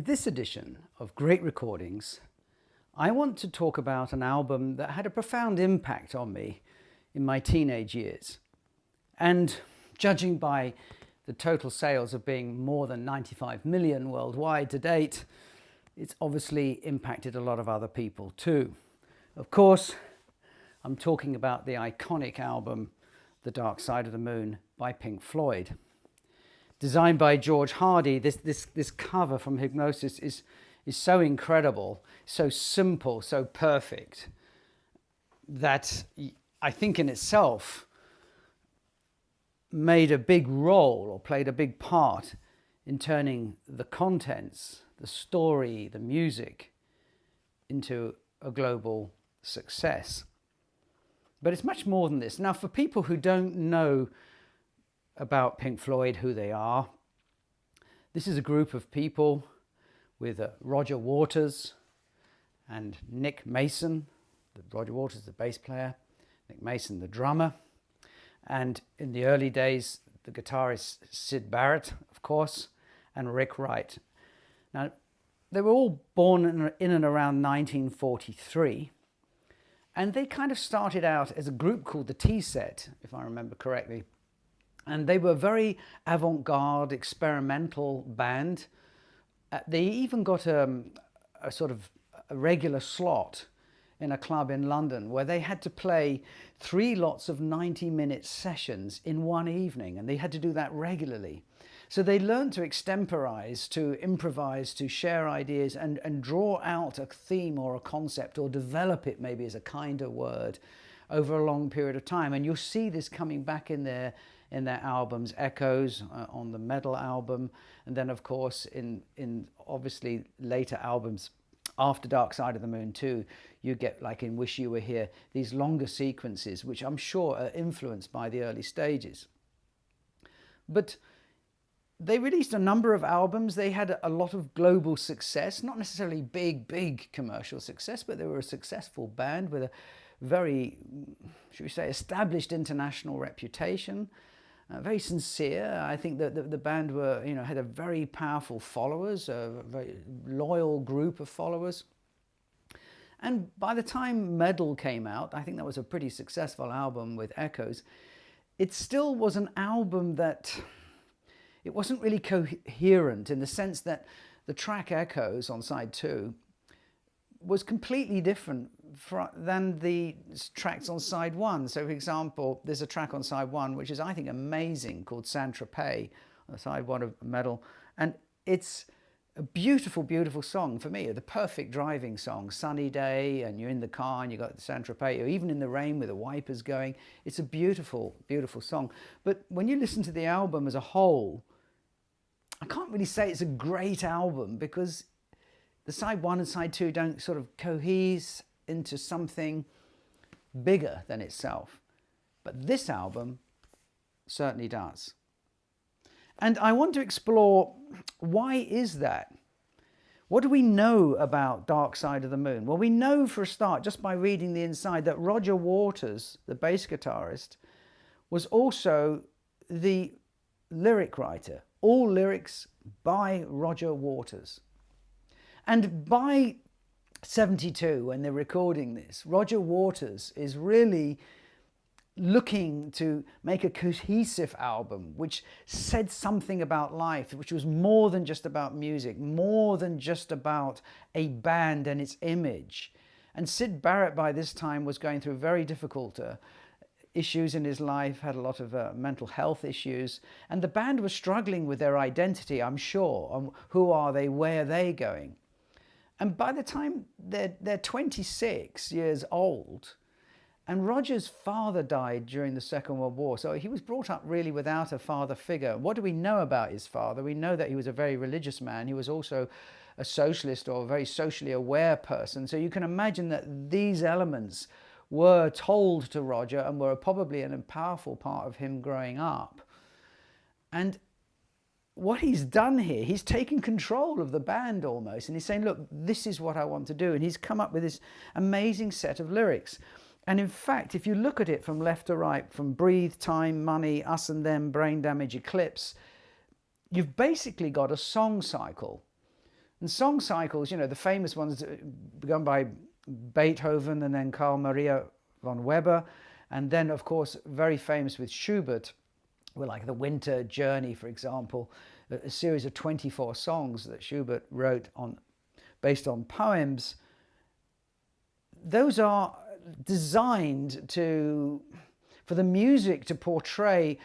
In this edition of Great Recordings, I want to talk about an album that had a profound impact on me in my teenage years. And judging by the total sales of being more than 95 million worldwide to date, it's obviously impacted a lot of other people too. Of course, I'm talking about the iconic album, The Dark Side of the Moon by Pink Floyd. Designed by George Hardy, this cover from Hypnosis is so incredible, so simple, so perfect, that I think in itself made a big role or played a big part in turning the contents, the story, the music into a global success. But it's much more than this. Now, for people who don't know about Pink Floyd, who they are, this is a group of people with Roger Waters and Nick Mason. Roger Waters, the bass player, Nick Mason, the drummer, and in the early days, the guitarist Syd Barrett, of course, and Rick Wright. Now, they were all born in and around 1943, and they kind of started out as a group called the Tea Set, if I remember correctly. And they were a very avant-garde, experimental band. They even got a sort of a regular slot in a club in London where they had to play 3 lots of 90-minute sessions in one evening, and they had to do that regularly. So they learned to extemporize, to improvise, to share ideas and draw out a theme or a concept, or develop it maybe as a kinder word, over a long period of time. And you'll see this coming back in their albums, Echoes on the Metal album, and then of course in obviously later albums after Dark Side of the Moon too, you get, like in Wish You Were Here, these longer sequences which I'm sure are influenced by the early stages. But they released a number of albums. They had a lot of global success, not necessarily big commercial success, but they were a successful band with a very, should we say, established international reputation. Very sincere. I think that the band were, had a very powerful followers, a very loyal group of followers. And by the time Medal came out, I think that was a pretty successful album with Echoes. It still was an album that it wasn't really coherent, in the sense that the track Echoes on side 2 was completely different than the tracks on side 1. So for example, there's a track on side 1 which is, I think, amazing, called Saint-Tropez, on side 1 of Medal, and it's a beautiful song for me, the perfect driving song. Sunny day and you're in the car and you got Saint-Tropez, or even in the rain with the wipers going. It's a beautiful song. But when you listen to the album as a whole, I can't really say it's a great album, because the side 1 and side 2 don't sort of cohese into something bigger than itself. But this album certainly does. And I want to explore, why is that? What do we know about Dark Side of the Moon? Well, we know for a start, just by reading the inside, that Roger Waters, the bass guitarist, was also the lyric writer. All lyrics by Roger Waters. And by 72, when they're recording this, Roger Waters is really looking to make a cohesive album which said something about life, which was more than just about music, more than just about a band and its image. And Syd Barrett by this time was going through very difficult issues in his life, had a lot of mental health issues, and the band was struggling with their identity, I'm sure. Who are they? Where are they going? And by the time they're 26 years old, and Roger's father died during the Second World War, so he was brought up really without a father figure. What do we know about his father? We know that he was a very religious man. He was also a socialist, or a very socially aware person. So you can imagine that these elements were told to Roger and were probably a powerful part of him growing up. And what he's done here, he's taken control of the band almost, and he's saying, look, this is what I want to do. And he's come up with this amazing set of lyrics. And in fact, if you look at it from left to right, from Breathe, Time, Money, Us and Them, Brain Damage, Eclipse, you've basically got a song cycle And song cycles, you know, the famous ones begun by Beethoven and then Carl Maria von Weber, and then, of course, very famous with Schubert, were like the Winter Journey, for example, a series of 24 songs that Schubert wrote based on poems. Those are designed for the music to portray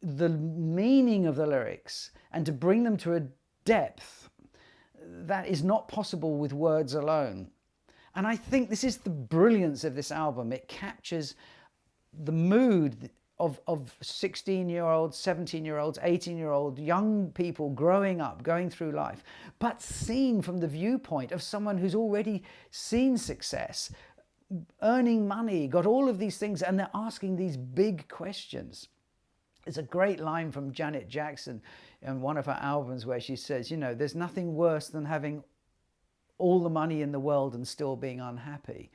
the meaning of the lyrics and to bring them to a depth that is not possible with words alone. And I think this is the brilliance of this album. It captures the mood of 16-year-olds, 17-year-olds, 18-year-old young people growing up, going through life, but seen from the viewpoint of someone who's already seen success, earning money, got all of these things, and they're asking these big questions. There's a great line from Janet Jackson in one of her albums where she says, you know, there's nothing worse than having all the money in the world and still being unhappy.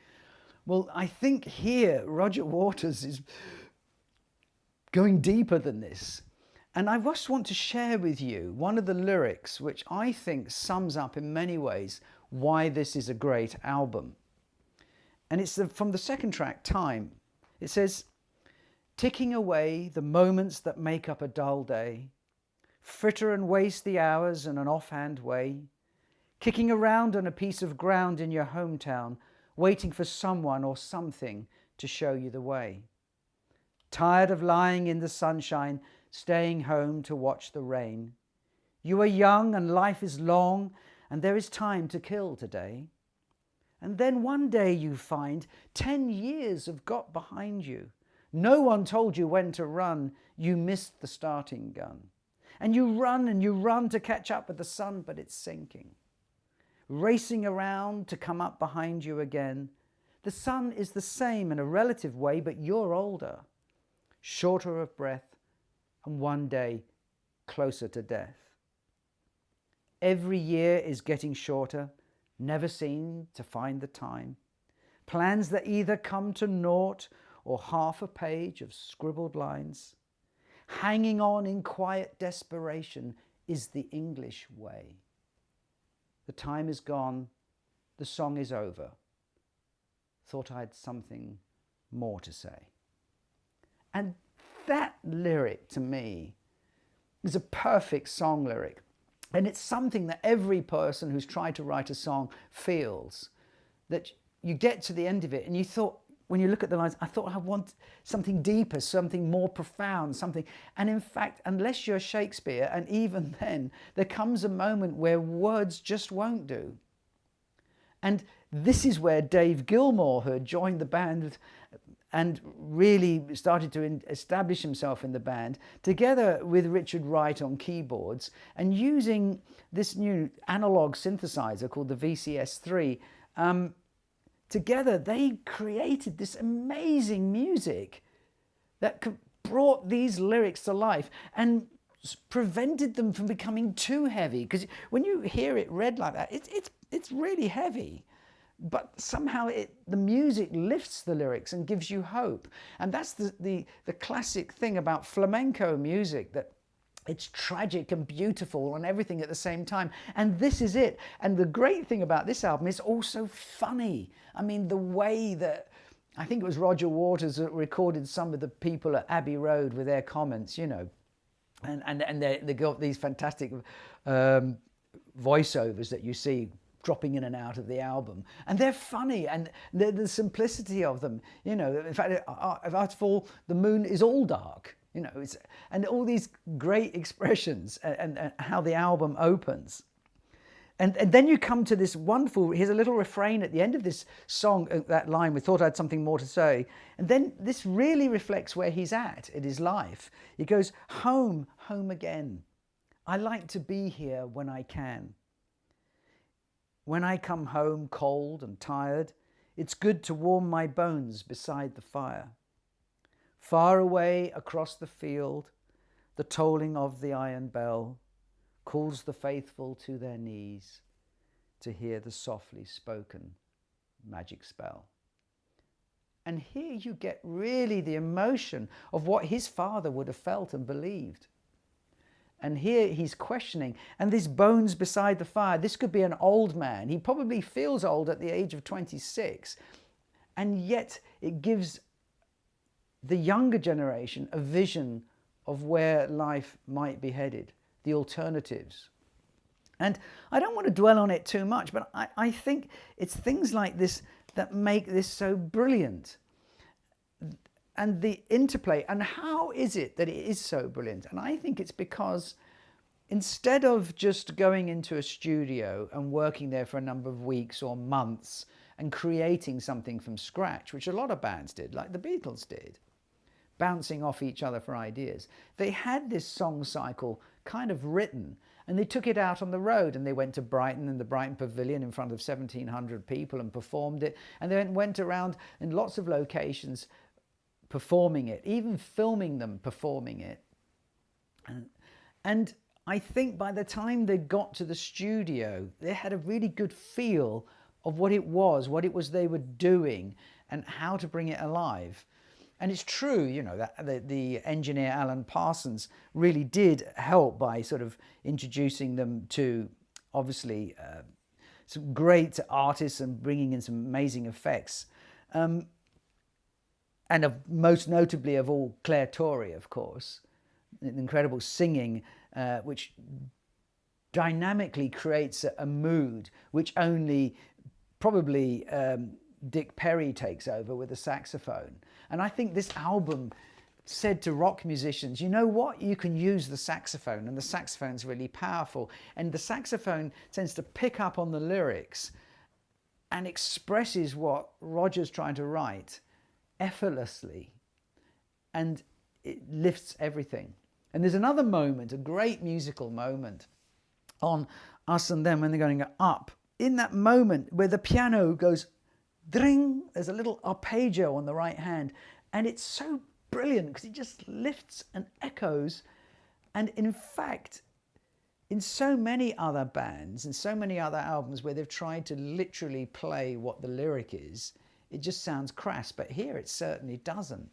Well, I think here Roger Waters is going deeper than this. And I just want to share with you one of the lyrics which I think sums up in many ways why this is a great album. And it's from the second track, Time. It says, ticking away the moments that make up a dull day, fritter and waste the hours in an offhand way, kicking around on a piece of ground in your hometown, waiting for someone or something to show you the way. Tired of lying in the sunshine, staying home to watch the rain. You are young and life is long, and there is time to kill today. And then one day you find 10 years have got behind you. No one told you when to run. You missed the starting gun. And you run to catch up with the sun, but it's sinking. Racing around to come up behind you again. The sun is the same in a relative way, but you're older, shorter of breath, and one day closer to death. Every year is getting shorter, never seem to find the time. Plans that either come to naught or half a page of scribbled lines. Hanging on in quiet desperation is the English way. The time is gone, the song is over. Thought I had something more to say. And that lyric to me is a perfect song lyric. And it's something that every person who's tried to write a song feels. That you get to the end of it and you thought, when you look at the lines, I thought I want something deeper, something more profound, something. And in fact, unless you're Shakespeare, and even then, there comes a moment where words just won't do. And this is where Dave Gilmour, who had joined the band and really started to establish himself in the band, together with Richard Wright on keyboards, and using this new analog synthesizer called the VCS3, together they created this amazing music that brought these lyrics to life and prevented them from becoming too heavy. Because when you hear it read like that, it's really heavy. But somehow the music lifts the lyrics and gives you hope. And that's the classic thing about flamenco music, that it's tragic and beautiful and everything at the same time. And this is it. And the great thing about this album is also funny. I mean, the way that, I think it was Roger Waters that recorded some of the people at Abbey Road with their comments, you know. And they got these fantastic voiceovers that you see dropping in and out of the album, and they're funny, and the simplicity of them, you know. In fact, after all, the moon is all dark, you know, and all these great expressions, and how the album opens. And then you come to this wonderful, here's a little refrain at the end of this song, that line, we thought I had something more to say. And then this really reflects where he's at in his life. He goes, home, home again. I like to be here when I can. When I come home cold and tired, it's good to warm my bones beside the fire. Far away across the field, the tolling of the iron bell calls the faithful to their knees to hear the softly spoken magic spell. And here you get really the emotion of what his father would have felt and believed. And here he's questioning, and these bones beside the fire, this could be an old man. He probably feels old at the age of 26, and yet it gives the younger generation a vision of where life might be headed, the alternatives. And I don't want to dwell on it too much, but I think it's things like this that make this so brilliant. And the interplay, and how is it that it is so brilliant? And I think it's because instead of just going into a studio and working there for a number of weeks or months and creating something from scratch, which a lot of bands did, like the Beatles did, bouncing off each other for ideas, they had this song cycle kind of written, and they took it out on the road, and they went to Brighton and the Brighton Pavilion in front of 1,700 people and performed it, and they went around in lots of locations performing it, even filming them performing it. And I think by the time they got to the studio, they had a really good feel of what it was they were doing and how to bring it alive. And it's true, you know, that the engineer Alan Parsons really did help by sort of introducing them to, obviously, some great artists and bringing in some amazing effects. And most notably of all, Claire Torrey, of course, an incredible singing, which dynamically creates a mood which only probably Dick Perry takes over with the saxophone. And I think this album said to rock musicians, you know what, you can use the saxophone, and the saxophone's really powerful, and the saxophone tends to pick up on the lyrics and expresses what Roger's trying to write effortlessly, and it lifts everything. And there's another moment, a great musical moment on Us and Them when they're going up, in that moment where the piano goes dring, there's a little arpeggio on the right hand, and it's so brilliant because it just lifts and echoes. And in fact, in so many other bands and so many other albums where they've tried to literally play what the lyric is, it just sounds crass, but here it certainly doesn't.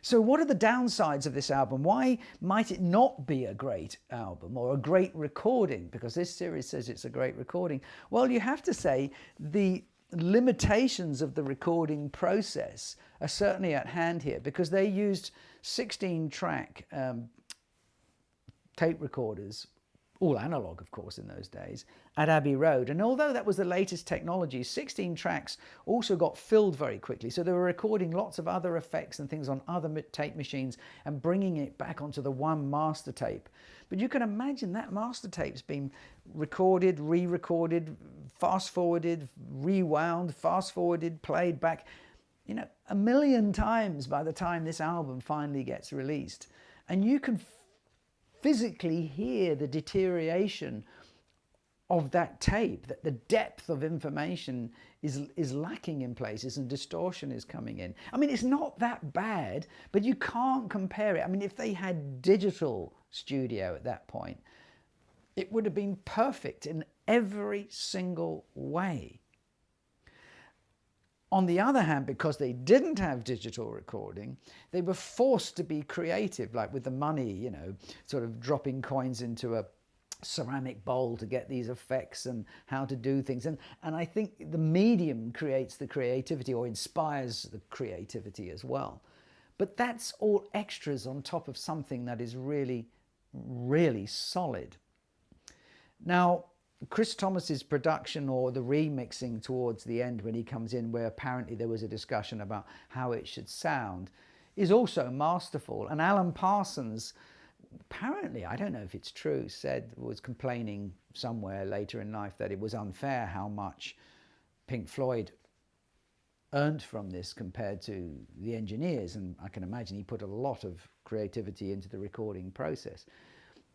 So what are the downsides of this album? Why might it not be a great album or a great recording? Because this series says it's a great recording. Well, you have to say the limitations of the recording process are certainly at hand here, because they used 16-track tape recorders, all analog of course in those days, at Abbey Road. And although that was the latest technology, 16 tracks also got filled very quickly, so they were recording lots of other effects and things on other tape machines and bringing it back onto the one master tape. But you can imagine that master tape's been recorded, re-recorded, fast-forwarded, rewound, fast-forwarded, played back, you know, 1 million times by the time this album finally gets released. And you can physically hear the deterioration of that tape, that the depth of information is lacking in places and distortion is coming in. I mean, it's not that bad, but you can't compare it. I mean, if they had digital studio at that point, it would have been perfect in every single way. On the other hand, because they didn't have digital recording, they were forced to be creative, like with the money, you know, sort of dropping coins into a ceramic bowl to get these effects and how to do things. And I think the medium creates the creativity, or inspires the creativity as well. But that's all extras on top of something that is really, really solid. Now, Chris Thomas's production, or the remixing towards the end when he comes in, where apparently there was a discussion about how it should sound, is also masterful. And Alan Parsons, apparently, I don't know if it's true, was complaining somewhere later in life that it was unfair how much Pink Floyd earned from this compared to the engineers. And I can imagine he put a lot of creativity into the recording process.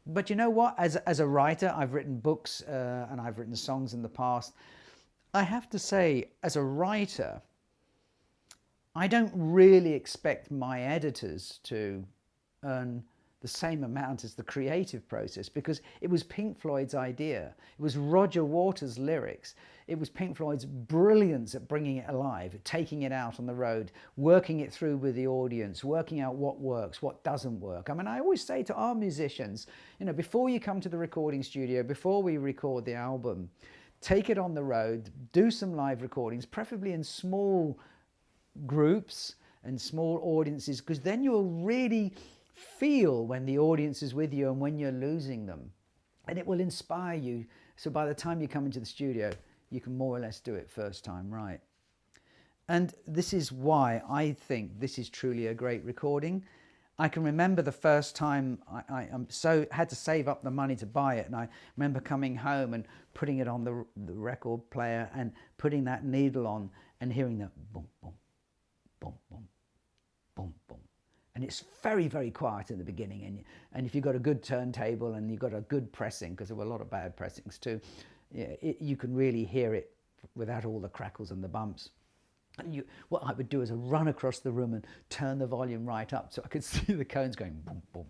But you know what? As a writer, I've written books and I've written songs in the past. I have to say, as a writer, I don't really expect my editors to earn the same amount as the creative process, because it was Pink Floyd's idea. It was Roger Waters' lyrics. It was Pink Floyd's brilliance at bringing it alive, taking it out on the road, working it through with the audience, working out what works, what doesn't work. I mean, I always say to our musicians, you know, before you come to the recording studio, before we record the album, take it on the road, do some live recordings, preferably in small groups and small audiences, because then you'll really feel when the audience is with you and when you're losing them, and it will inspire you. So by the time you come into the studio, you can more or less do it first time right. And this is why I think this is truly a great recording. I can remember the first time I had to save up the money to buy it, and I remember coming home and putting it on the record player and putting that needle on and hearing that boom, boom, boom, boom, boom, boom. And it's very, very quiet in the beginning. And if you've got a good turntable and you've got a good pressing, because there were a lot of bad pressings too, you can really hear it without all the crackles and the bumps. And what I would do is I'd run across the room and turn the volume right up so I could see the cones going boom, boom,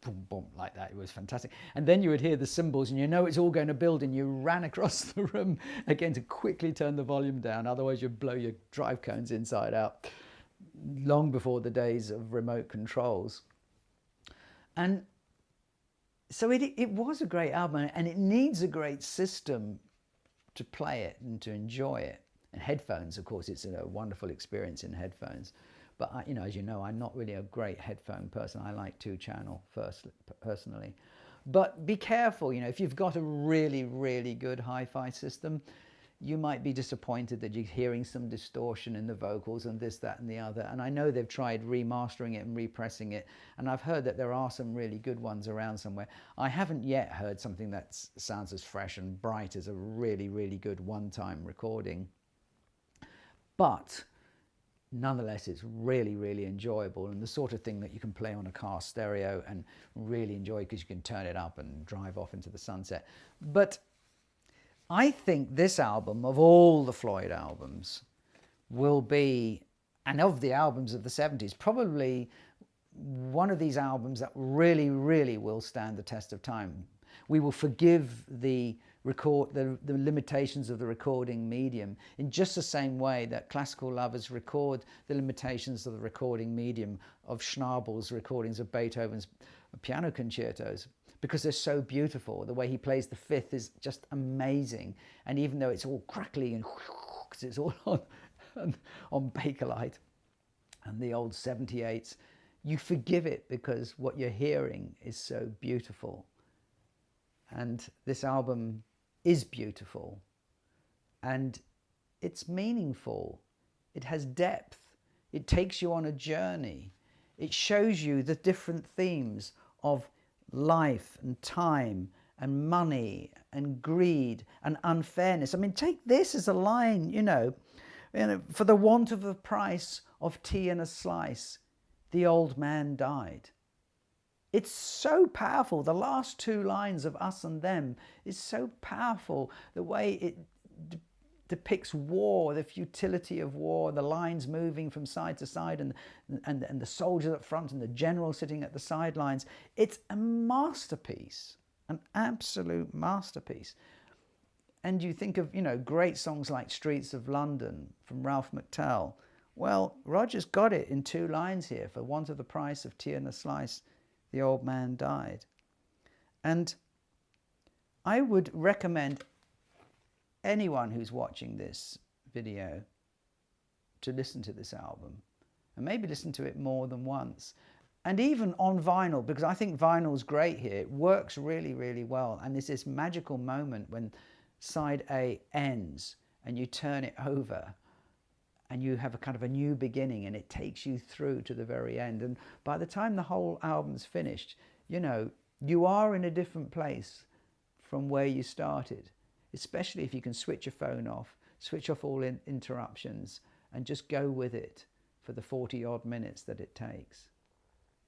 boom, boom, like that. It was fantastic. And then you would hear the cymbals and you know it's all going to build, and you ran across the room again to quickly turn the volume down. Otherwise you'd blow your drive cones inside out, long before the days of remote controls. And so it was a great album, and it needs a great system to play it and to enjoy it. And headphones, of course, it's a wonderful experience in headphones. But as you know, I'm not really a great headphone person. I like 2-channel personally. But be careful, if you've got a really, really good hi-fi system, you might be disappointed that you're hearing some distortion in the vocals and this, that, and the other. And I know they've tried remastering it and repressing it, and I've heard that there are some really good ones around somewhere. I haven't yet heard something that sounds as fresh and bright as a really, really good one-time recording. But nonetheless, it's really, really enjoyable, and the sort of thing that you can play on a car stereo and really enjoy, because you can turn it up and drive off into the sunset. But I think this album, of all the Floyd albums, will be, and of the albums of the 70s, probably one of these albums that really, really will stand the test of time. We will forgive the limitations of the recording medium in just the same way that classical lovers record the limitations of the recording medium of Schnabel's recordings of Beethoven's piano concertos, because they're so beautiful. The way he plays the fifth is just amazing. And even though it's all crackly and because it's all on Bakelite and the old 78s, you forgive it because what you're hearing is so beautiful. And this album is beautiful, and it's meaningful. It has depth. It takes you on a journey. It shows you the different themes of life and time and money and greed and unfairness. I mean, take this as a line, for the want of the price of tea and a slice, the old man died. It's so powerful. The last 2 lines of Us and Them is so powerful. The way it depicts war, the futility of war, the lines moving from side to side, and the soldiers up front and the general sitting at the sidelines. It's a masterpiece, an absolute masterpiece. And you think of, great songs like Streets of London from Ralph McTell. Well, Roger's got it in 2 lines here. For want of the price of tea and a slice, the old man died. And I would recommend anyone who's watching this video to listen to this album, and maybe listen to it more than once, and even on vinyl, because I think vinyl's great here. It works really, really well. And there's this magical moment when side A ends and you turn it over and you have a kind of a new beginning, and it takes you through to the very end. And by the time the whole album's finished, you are in a different place from where you started, especially if you can switch your phone off, switch off all interruptions, and just go with it for the 40-odd minutes that it takes.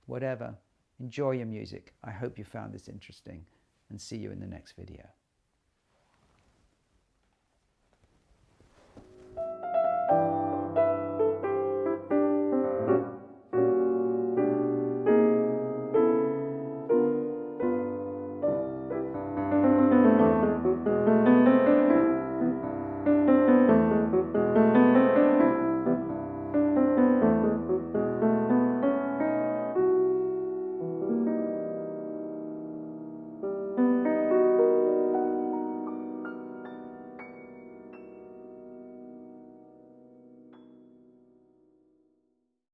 Whatever, enjoy your music. I hope you found this interesting, and see you in the next video.